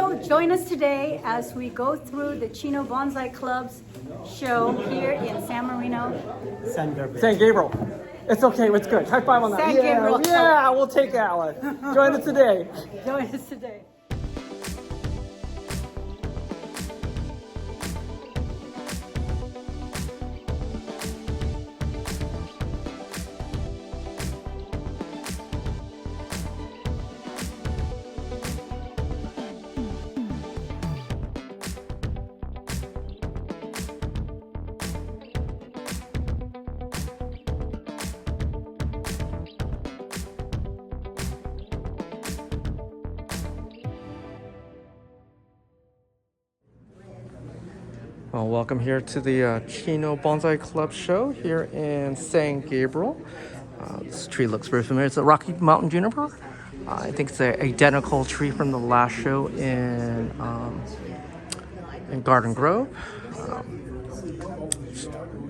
Hello, join us today as we go through the Chino Bonsai Club's show here in San Marino. San Gabriel. It's okay, it's good. High five on that. San Gabriel. Yeah, we'll take that one. Join us today. Join us today. Well, welcome here to the Chino Bonsai Club show here in San Gabriel. This tree looks very familiar. It's a Rocky Mountain juniper. I think it's an identical tree from the last show in Garden Grove.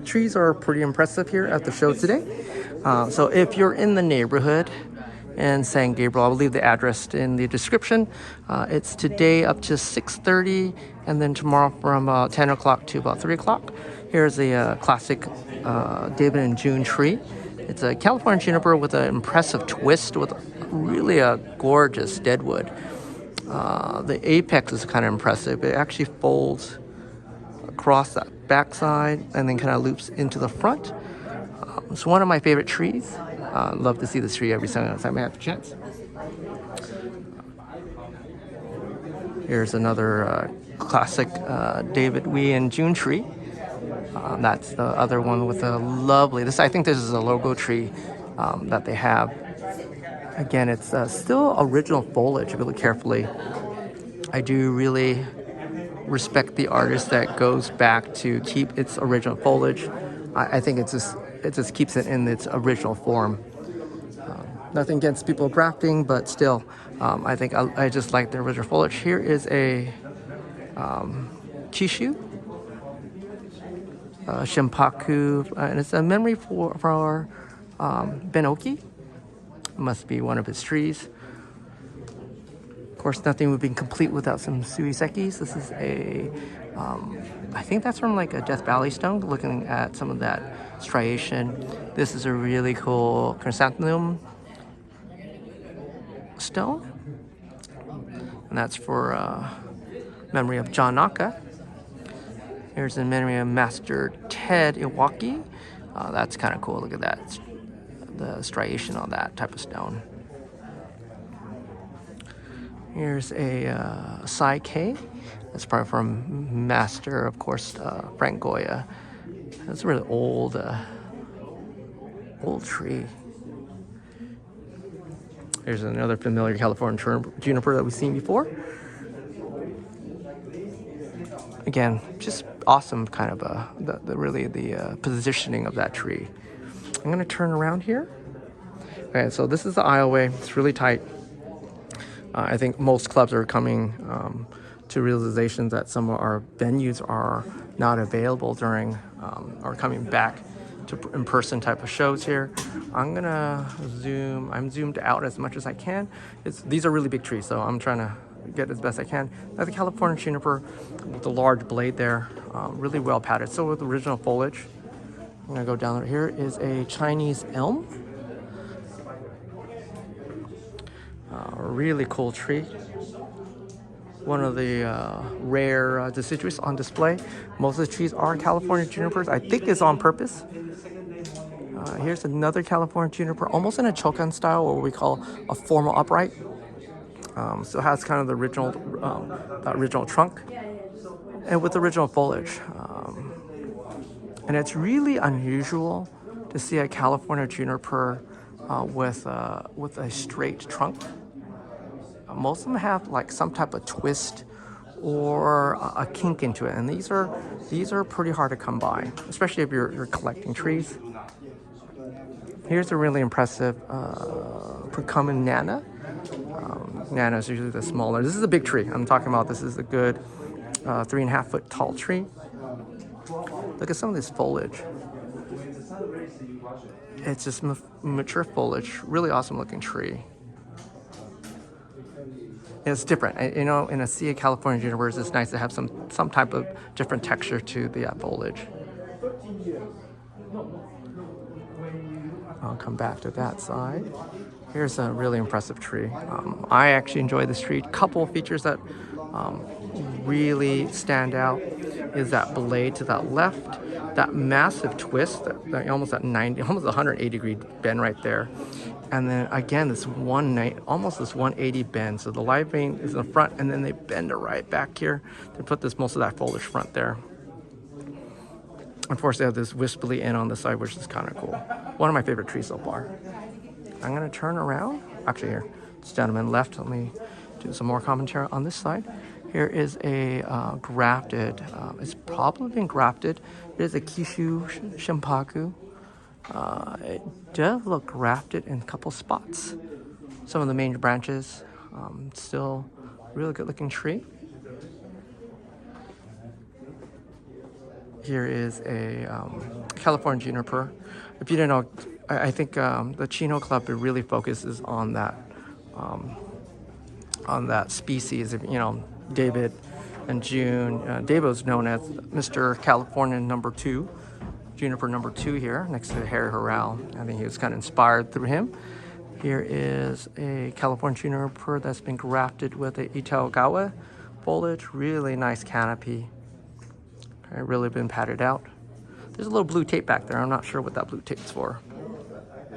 Trees are pretty impressive here at the show today. So if you're in the neighborhood in San Gabriel, I'll leave the address in the description. It's today up to 6:30, and then tomorrow from 10 o'clock to about 3 o'clock. Here's a classic David and June tree. It's a California juniper with an impressive twist with really a gorgeous deadwood. The apex is kind of impressive. It actually folds across that backside and then kind of loops into the front. It's one of my favorite trees. Love to see this tree every single time I have a chance. Here's another classic David Nguy and June tree. That's the other one with a lovely, I think this is a logo tree that they have. Again, it's still original foliage if you look carefully. I do really respect the artist that goes back to keep its original foliage. I think it just keeps it in its original form. Nothing against people grafting, but still, I think I just like the original foliage. Here is a Chishu, Shimpaku, and it's a memory for Benoki. Must be one of his trees. Of course, nothing would be complete without some Suisekis. This is a, I think that's from like a Death Valley stone, looking at some of that striation. This is a really cool chrysanthemum stone, and that's for memory of John Naka. Here's in memory of Master Ted Iwaki. That's kind of cool. Look at that, the striation on that type of stone. Here's a Suiseki. That's probably from Master, of course, Frank Goya. That's a really old tree. Here's another familiar California juniper that we've seen before. Again, just awesome kind of the positioning of that tree. I'm gonna turn around here. Okay, so this is the aisleway. It's really tight. I think most clubs are coming to realizations that some of our venues are not available during or coming back to in-person type of shows here. I'm zoomed out as much as I can. These are really big trees, so I'm trying to get as best I can. That's a California juniper with a large blade there, really well padded. So with original foliage. I'm gonna go down there. Here is a Chinese elm. Really cool tree. One of the rare deciduous on display. Most of the trees are California junipers. I think it's on purpose. Here's another California juniper, almost in a chokan style, or what we call a formal upright. So it has kind of the original trunk, and with original foliage. And it's really unusual to see a California juniper with a straight trunk. Most of them have like some type of twist or a kink into it, and these are pretty hard to come by, especially if you're collecting trees. Here's a really impressive Percumin Nana. Nana is usually the smaller. This is a big tree I'm talking about. This is a good 3.5 foot tall tree. Look at some of this foliage. It's just mature foliage. Really awesome looking tree. it's different. You know, in a sea of California junipers, it's nice to have some type of different texture to the foliage. I'll come back to that side. Here's a really impressive tree. I actually enjoy this tree. Couple of features that really stand out is that blade to that left, that massive twist, that almost at 90, almost 180-degree bend right there. And then again, almost this 180 bend. So the live vein is in the front, and then they bend it right back here to put most of that foliage front there. Of course, they have this wispy end on the side, which is kind of cool. One of my favorite trees so far. I'm gonna turn around. Actually, here, this gentleman left. Let me do some more commentary on this side. Here is a grafted. It's probably been grafted. It is a Kishu Shimpaku. It does look grafted in a couple spots. Some of the main branches. Still really good looking tree. Here is a California juniper. If you didn't know, I think the Chino Club really focuses on that species. You know, David and June. David was known as Mr. California #2, juniper #2 here, next to Harry Harrell. I think he was kind of inspired through him. Here is a California juniper that's been grafted with a Itaogawa foliage. Really nice canopy. Really been padded out. There's a little blue tape back there. I'm not sure what that blue tape's for. I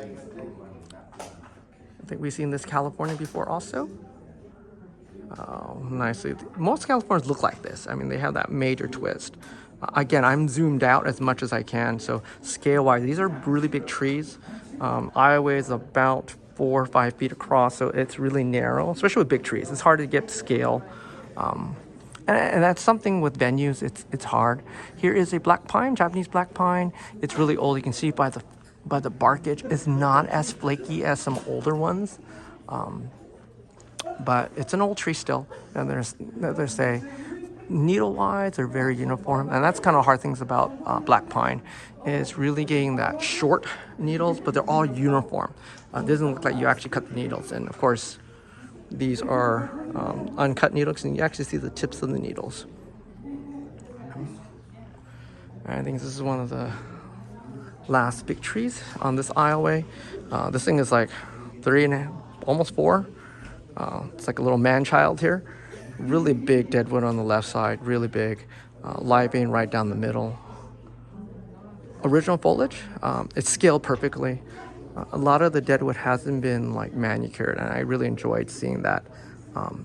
think we've seen this California before also. Nicely. Most Californias look like this. I mean, they have that major twist. Again, I'm zoomed out as much as I can. So scale-wise, these are really big trees. Iowa is about 4 or 5 feet across, so it's really narrow, especially with big trees. It's hard to get scale. And that's something with venues, it's hard. Here is a black pine, Japanese black pine. It's really old. You can see by the barkage. It's not as flaky as some older ones, but it's an old tree still. And there's a needle-wise, they're very uniform, and that's kind of hard things about black pine. Is really getting that short needles, but they're all uniform. It doesn't look like you actually cut the needles, and of course, these are uncut needles, and you actually see the tips of the needles. I think this is one of the last big trees on this aisleway. This thing is like 3.5, almost 4. It's like a little man-child here. Really big deadwood on the left side, really big. Live vein right down the middle. Original foliage, it's scaled perfectly. A lot of the deadwood hasn't been like manicured, and I really enjoyed seeing that.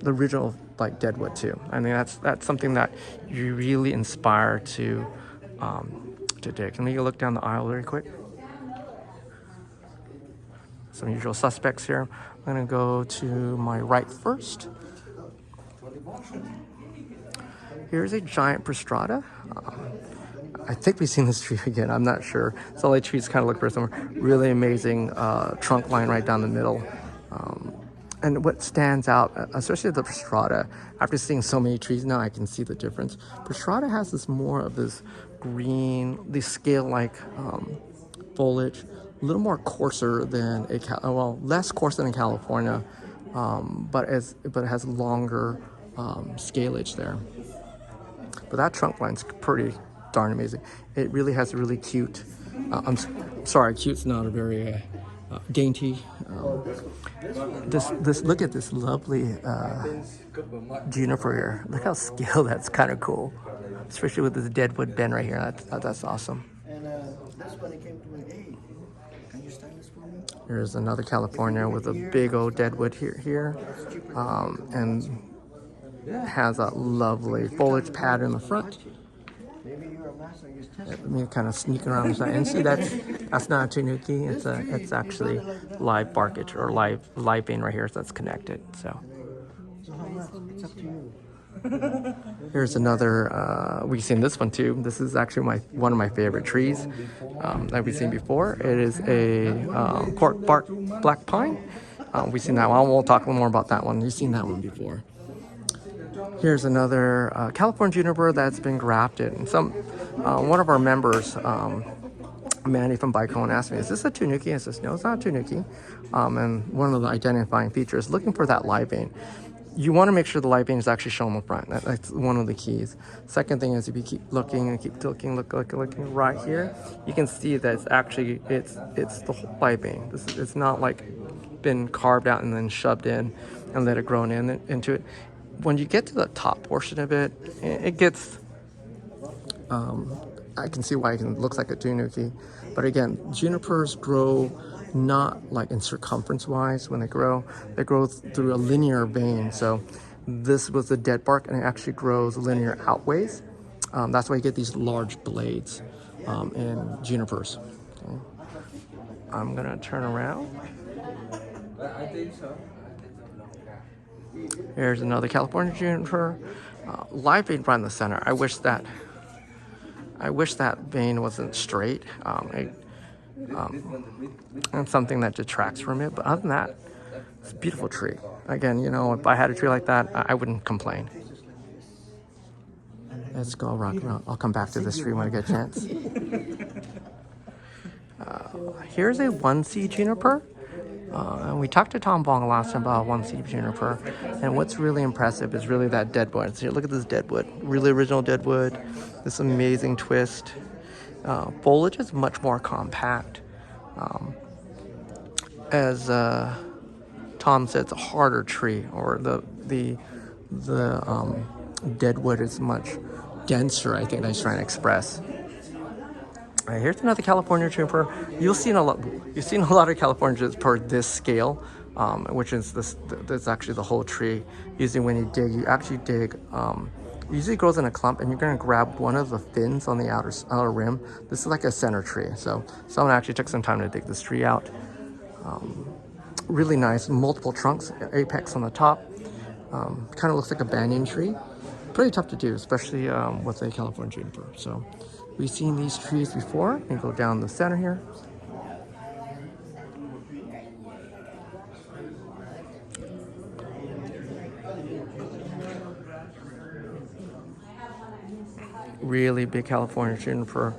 The original like deadwood too. I mean, that's something that you really inspire to dig. Let me look down the aisle very quick. Some usual suspects here. I'm gonna go to my right first. Here's a giant prostrata. I think we've seen this tree again. I'm not sure. It's all the trees kind of look for somewhere. Really amazing trunk line right down the middle. And what stands out, especially the prostrata, after seeing so many trees now, I can see the difference. Prostrata has this more of this green, this scale-like foliage, a little more coarser than less coarse than in California, but it has longer scalage there. But that trunk line's pretty darn amazing. It really has a really cute. I'm sorry, cute's not a very dainty. This look at this lovely juniper here. Look how scaled. That's kind of cool, especially with this deadwood bend right here. That's awesome. And that's when it came to me. Hey, can you stand this for me? Here's another California with a big old deadwood here, and has a lovely foliage pattern in the front. Let me kind of sneak around the side and see that's not a tanuki. It's actually live barkage or live vein right here, so that's connected. So It's up to you. here's another. We've seen this one too. This is actually one of my favorite trees that we've seen before. It is a cork bark black pine. We've seen that one. We'll talk a little more about that one. You've seen that one before. Here's another California juniper that's been grafted. And one of our members, Manny from Baikoen, asked me, "Is this a tanuki?" I says, "No, it's not a tanuki." And one of the identifying features, looking for that live vein. you want to make sure the light beam is actually shown in the front. That's one of the keys. Second thing is if you keep looking and keep looking right here, you can see that it's actually it's the whole light beam. It's not like been carved out and then shoved in and let it grow into it. When you get to the top portion of it, it gets I can see why it looks like a tanuki, but again, junipers grow not like in circumference wise when they grow through a linear vein. So this was the dead bark, and it actually grows linear outways. That's why you get these large blades in junipers. Okay. I'm gonna turn around. Here's another California juniper, live vein right in the center. I wish that vein wasn't straight. And something that detracts from it, but other than that, it's a beautiful tree. Again, you know, if I had a tree like that, I wouldn't complain. Let's go rock around. I'll come back to this tree when I get a chance. Here's a 1C juniper. And we talked to Tom Bong last time about 1C juniper, and what's really impressive is really that deadwood. So look at this deadwood, really original deadwood, this amazing twist. Foliage is much more compact. As Tom said, it's a harder tree, or the deadwood is much denser, I think he's trying to express. Here's another California juniper. You've seen a lot of California junipers per this scale, which is that's actually the whole tree. Usually when you dig, you actually dig. Usually it grows in a clump, and you're going to grab one of the fins on the outer rim. This is like a center tree. So someone actually took some time to dig this tree out. Really nice, multiple trunks, apex on the top. Kind of looks like a banyan tree. Pretty tough to do, especially with a California juniper. So we've seen these trees before. And go down the center here. Really big California juniper.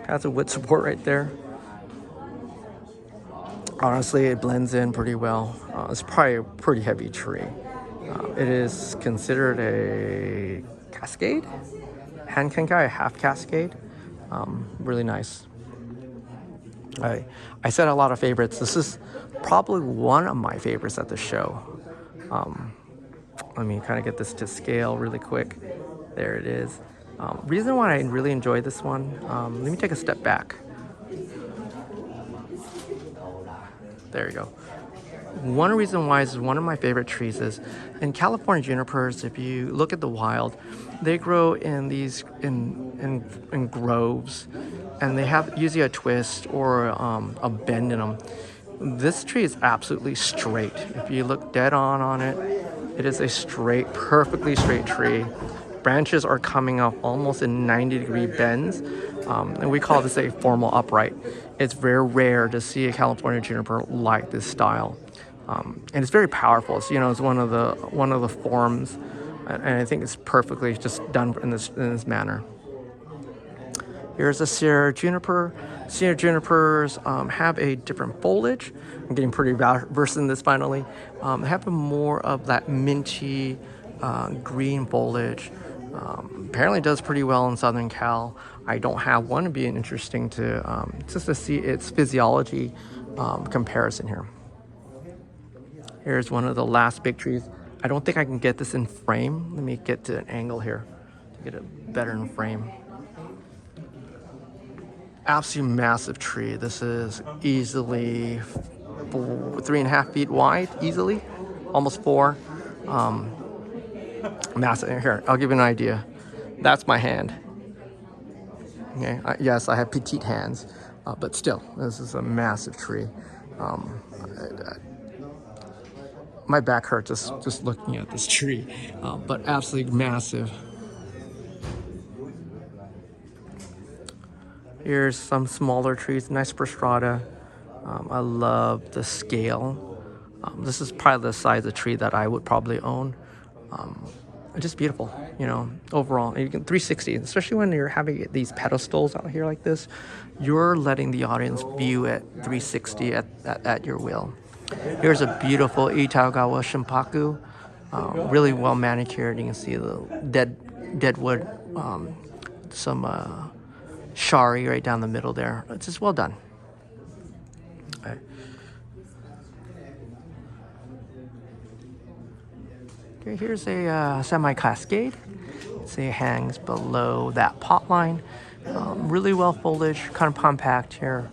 Has a wood support right there. Honestly, it blends in pretty well. It's probably a pretty heavy tree. It is considered a cascade, hand kenkai, a half cascade. Really nice. I said a lot of favorites. This is probably one of my favorites at the show. Let me kind of get this to scale really quick. There it is. Reason why I really enjoyed this one, let me take a step back. There you go. One reason why this is one of my favorite trees is in California junipers, if you look at the wild, they grow in these in groves, and they have usually a twist or a bend in them. This tree is absolutely straight. If you look dead on it, it is a straight, perfectly straight tree. Branches are coming up almost in 90-degree bends, and we call this a formal upright. It's very rare to see a California juniper like this style, and it's very powerful. So, you know, it's one of the forms, and I think it's perfectly just done in this manner. Here's a Serra juniper. Serra junipers have a different foliage. I'm getting pretty versed in this finally. They have more of that minty green foliage. Apparently does pretty well in Southern Cal. I don't have one. It'd be interesting to just to see its physiology comparison here. Here's one of the last big trees. I don't think I can get this in frame. Let me get to an angle here to get it better in frame. Absolutely massive tree. This is easily 3.5 feet wide, easily, almost 4. Massive. Here, I'll give you an idea. That's my hand. Okay. Yes, I have petite hands, but still, this is a massive tree. My back hurts just looking at this tree, but absolutely massive. Here's some smaller trees, nice prostrata. I love the scale. This is probably the size of tree that I would probably own. Just beautiful, you know, overall. You can 360, especially when you're having these pedestals out here like this, you're letting the audience view it 360 at your will. Here's a beautiful Itagawa Shimpaku, really well manicured. You can see the dead wood, some shari right down the middle there. It's just well done. Okay. Okay, here's a semi-cascade. See, it hangs below that pot line. Really well foliage, kind of compact here.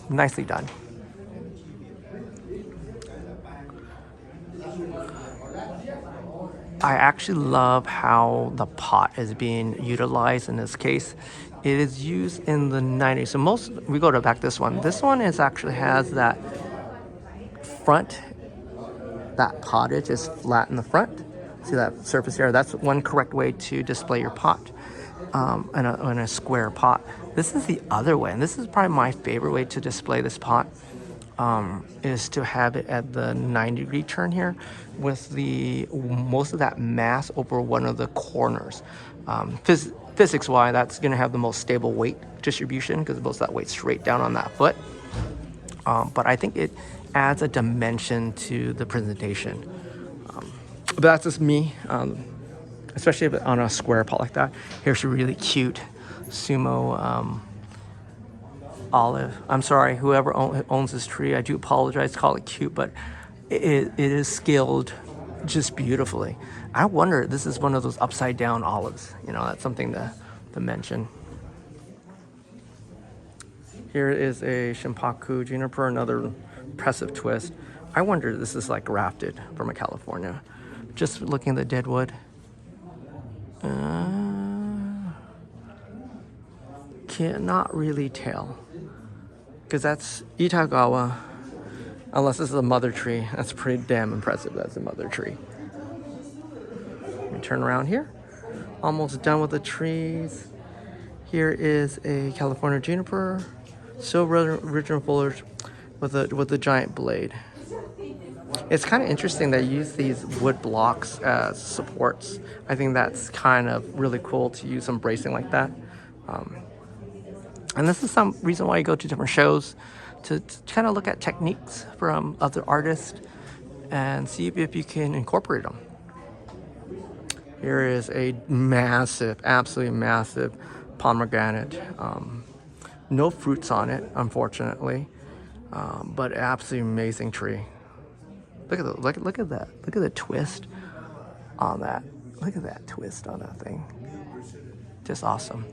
Nicely done. I actually love how the pot is being utilized in this case. It is used in the 90s. So we go to back this one. This one actually has that front, that pottage is flat in the front. See that surface area? That's one correct way to display your pot in a square pot. This is the other way, and this is probably my favorite way to display this pot. Is to have it at the 90-degree turn here with most of that mass over one of the corners. Physics-wise, that's going to have the most stable weight distribution because most of that weight's straight down on that foot. But I think it adds a dimension to the presentation. But that's just me, especially on a square pot like that. Here's a really cute sumo olive. I'm sorry, whoever owns this tree, I do apologize, call it cute, but it is scaled just beautifully. I wonder, this is one of those upside down olives. You know, that's something to mention. Here is a Shimpaku juniper, another impressive twist. I wonder if this is like grafted from a California. Just looking at the dead wood. Cannot really tell. Because that's Itagawa, unless this is a mother tree. That's pretty damn impressive. That's a mother tree. Let me turn around here. Almost done with the trees. Here is a California juniper, silver original foliage with a giant blade. It's kind of interesting they use these wood blocks as supports. I think that's kind of really cool to use some bracing like that. And this is some reason why you go to different shows to kind of look at techniques from other artists and see if you can incorporate them. Here is a massive, absolutely massive pomegranate. No fruits on it, unfortunately, but absolutely amazing tree. Look at that. Look at the twist on that. Look at that twist on that thing. Just awesome.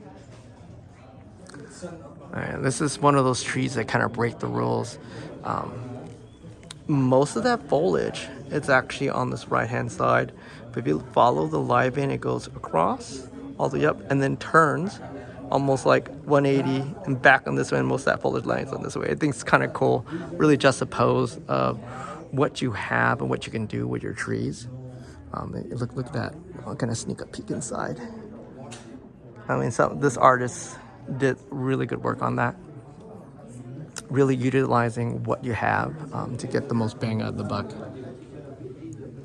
And this is one of those trees that kind of break the rules. Most of that foliage, it's actually on this right-hand side. But if you follow the live vein, it goes across, all the way up, and then turns almost like 180 and back on this way, and most of that foliage lines on this way. I think it's kind of cool, really juxtapose of what you have and what you can do with your trees. Look at that. I'm gonna sneak a peek inside. I mean, this artist did really good work on that. Really utilizing what you have to get the most bang out of the buck.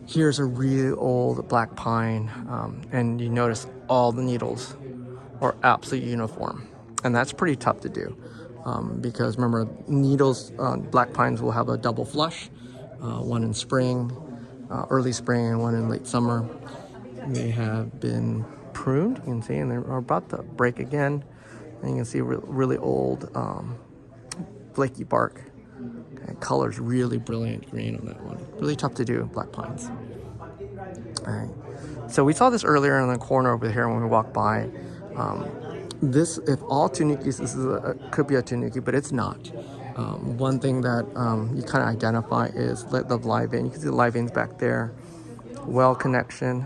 Here's a really old black pine, and you notice all the needles are absolutely uniform, and that's pretty tough to do because remember, needles, black pines will have a double flush, one in spring, early spring, and one in late summer. They have been pruned, you can see, and they're about to break again. And you can see really old flaky bark. Okay, color's really brilliant green on that one. Really tough to do, black pines. All right. So we saw this earlier in the corner over here when we walked by. This, if all tunukis, this is could be a tunuki, but it's not. One thing that you kind of identify is the live vein. You can see the live veins back there. Well connection.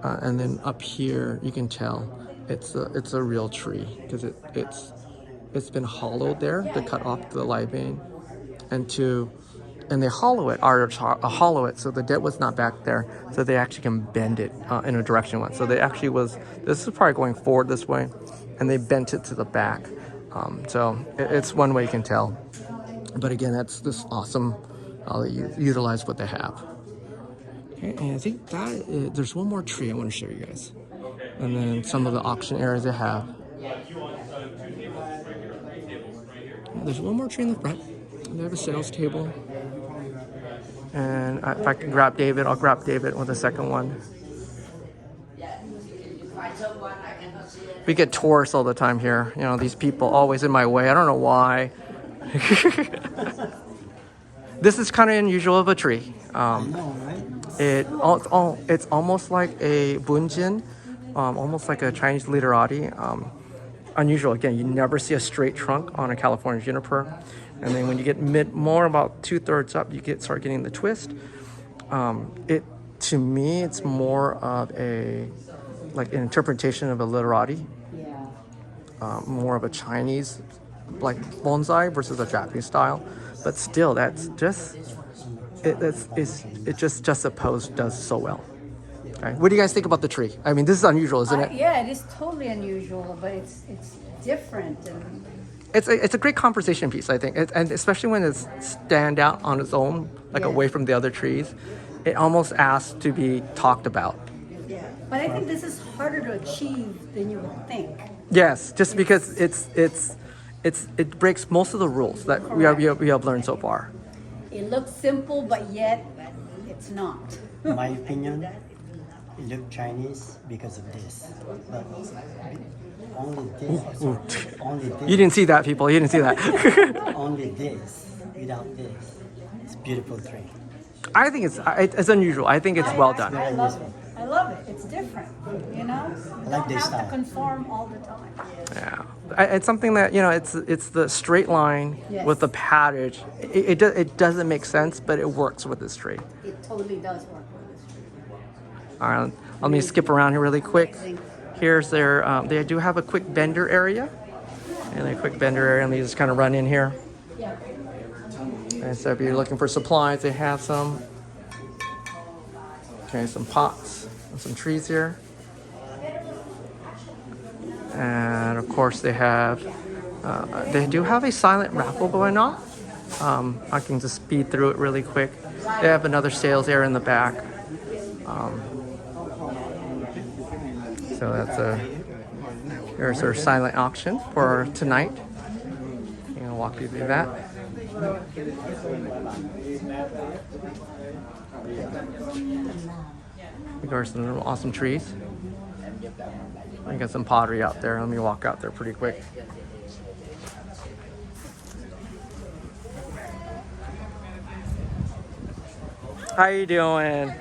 And then up here, you can tell it's a real tree because it's been hollowed there to cut off the live vein, and they hollow it so the dead was not back there, so they actually can bend it in a direction one. So they actually this is probably going forward this way, and they bent it to the back. So it's one way you can tell. But again, that's this awesome how they utilize what they have. Okay, and I think there's one more tree I want to show you guys. And then some of the auction areas they have. There's one more tree in the front. They have a sales table. And if I can grab David, I'll grab David with the second one. We get tourists all the time here. You know, these people always in my way. I don't know why. This is kind of unusual of a tree. It's almost like a bunjin, almost like a Chinese literati. Unusual. Again, you never see a straight trunk on a California juniper. And then when you get more about 2/3 up, you start getting the twist. To me, it's more of an interpretation of a literati. More of a Chinese like bonsai versus a Japanese style. But still, that's just it just juxtaposed does so well. Okay. What do you guys think about the tree? I mean, this is unusual, isn't it? Yeah, it is totally unusual, but it's different. And it's a great conversation piece, I think, and especially when it's stand out on its own, like away from the other trees, it almost asks to be talked about. Yeah, but I think this is harder to achieve than you would think. Yes, just because it breaks most of the rules that we have learned so far. It looks simple, but yet it's not. In my opinion, it looks Chinese because of this. But only this. Only this. You didn't see that, people. You didn't see that. Only this. Without this, it's beautiful tree. I think it's unusual. I think it's well done. I love it. I love it. It's different, you know? You like don't this have style. to conform all the time. Yeah, it's something that, you know, it's the straight line Yes. with the paddage. It doesn't make sense, but it works with this tree. It totally does work with this tree. All right, let me skip around here really quick. Here's their, they do have a quick bender area. And a quick bender area, and they just kind of run in here. And so if you're looking for supplies, they have some. Okay, some pots and some trees here. And of course they have, they do have a silent raffle going on. I can just speed through it really quick. They have another sales area in the back. So that's here's our silent auction for tonight. I'm gonna walk you through that. We got some awesome trees. I got some pottery out there. Let me walk out there pretty quick. How you doing?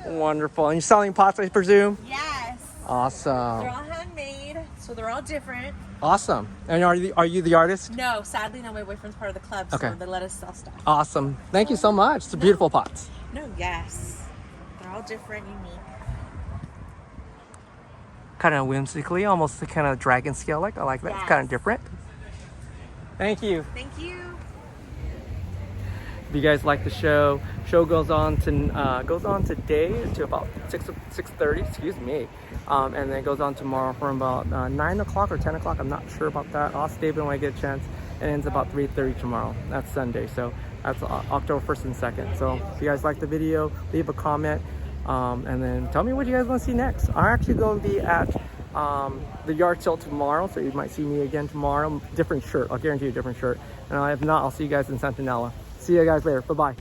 Wonderful. And you're selling pots, I presume? Yes. Awesome. They're all handmade, so they're all different. Awesome. And are you the artist? No, sadly, no. My boyfriend's part of the club, Okay. so they let us sell stuff. Awesome. Thank you so much. It's beautiful pots. No, yes. They're all different, unique. Kind of whimsically, almost kind of dragon scale like. I like that. It's Yes. kind of different. Thank you. Thank you. If you guys like the show goes on today to about 6:30. Excuse me, and then it goes on tomorrow from about 9 o'clock or 10 o'clock. I'm not sure about that. I'll ask David when I get a chance. And ends about 3:30 tomorrow. That's Sunday. So that's October 1st and 2nd. So if you guys like the video, leave a comment, and then tell me what you guys want to see next. I'm actually going to be at the yard sale tomorrow, so you might see me again tomorrow. Different shirt. I'll guarantee you a different shirt. And if not, I'll see you guys in Santanella. See you guys later. Bye-bye.